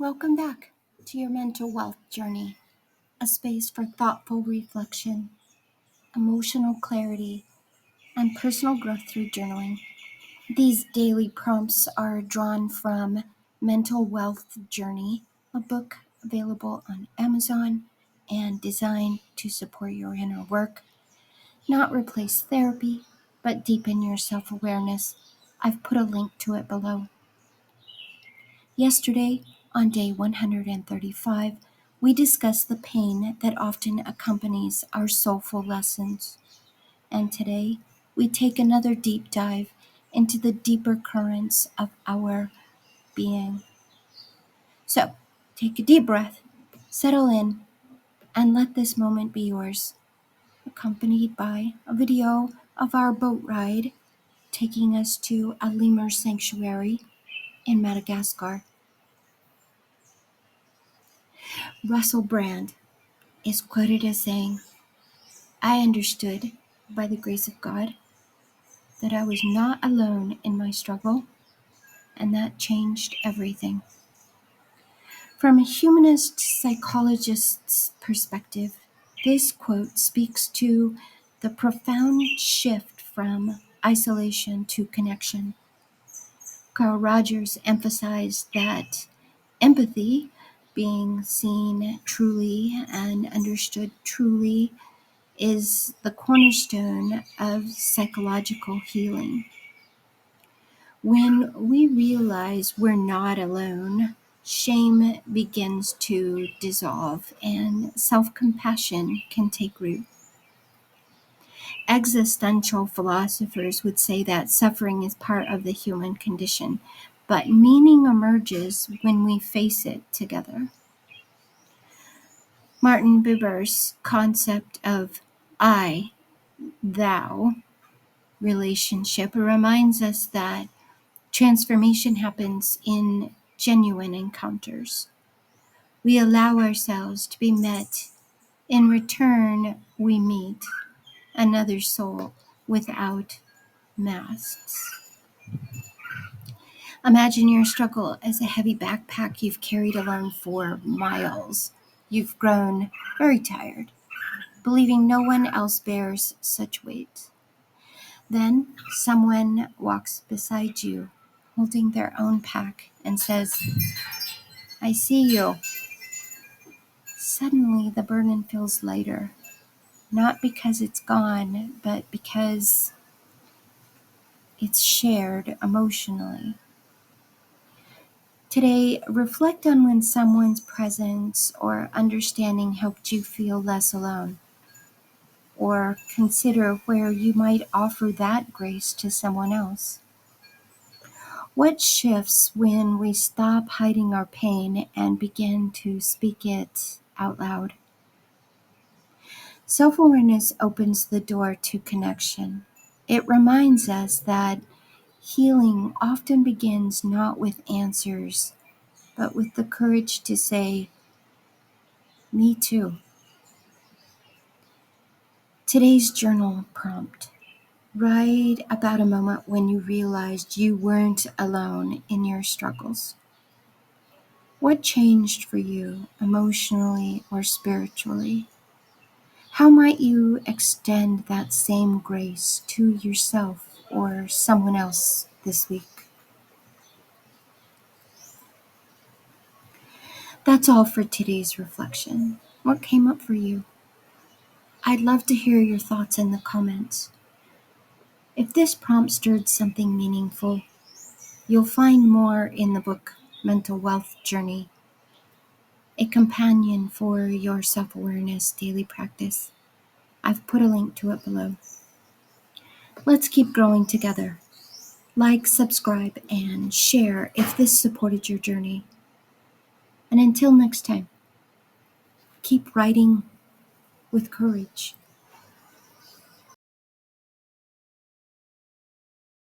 Welcome back to your mental wealth journey, a space for thoughtful reflection, emotional clarity, and personal growth through journaling. These daily prompts are drawn from Mental Wealth Journey, a book available on Amazon and designed to support your inner work, not replace therapy, but deepen your self-awareness. I've put a link to it below. Yesterday, on day 135, we discussed the pain that often accompanies our soulful lessons. And today, we take another deep dive into the deeper currents of our being. So, take a deep breath, settle in, and let this moment be yours, accompanied by a video of our boat ride taking us to a lemur sanctuary in Madagascar. Russell Brand is quoted as saying, "I understood, by the grace of God, that I was not alone in my struggle, and that changed everything." From a humanist psychologist's perspective, this quote speaks to the profound shift from isolation to connection. Carl Rogers emphasized that empathy, being seen truly and understood truly, is the cornerstone of psychological healing. When we realize we're not alone, shame begins to dissolve and self-compassion can take root. Existential philosophers would say that suffering is part of the human condition, but meaning emerges when we face it together. Martin Buber's concept of I, thou relationship reminds us that transformation happens in genuine encounters. We allow ourselves to be met. In return, we meet another soul without masks. Imagine your struggle as a heavy backpack you've carried alone for miles. You've grown very tired, believing no one else bears such weight. Then someone walks beside you, holding their own pack, and says, "I see you." Suddenly, the burden feels lighter, not because it's gone, but because it's shared emotionally. Today, reflect on when someone's presence or understanding helped you feel less alone, or consider where you might offer that grace to someone else. What shifts when we stop hiding our pain and begin to speak it out loud? Self-awareness opens the door to connection. It reminds us that healing often begins not with answers, but with the courage to say, "Me too." Today's journal prompt: write about a moment when you realized you weren't alone in your struggles. What changed for you emotionally or spiritually? How might you extend that same grace to yourself or someone else this week? That's all for today's reflection. What came up for you? I'd love to hear your thoughts in the comments. If this prompt stirred something meaningful, you'll find more in the book Mental Wealth Journey, a companion for your self-awareness daily practice. I've put a link to it below. Let's keep growing together. Like, subscribe, and share if this supported your journey. And until next time, keep writing with courage.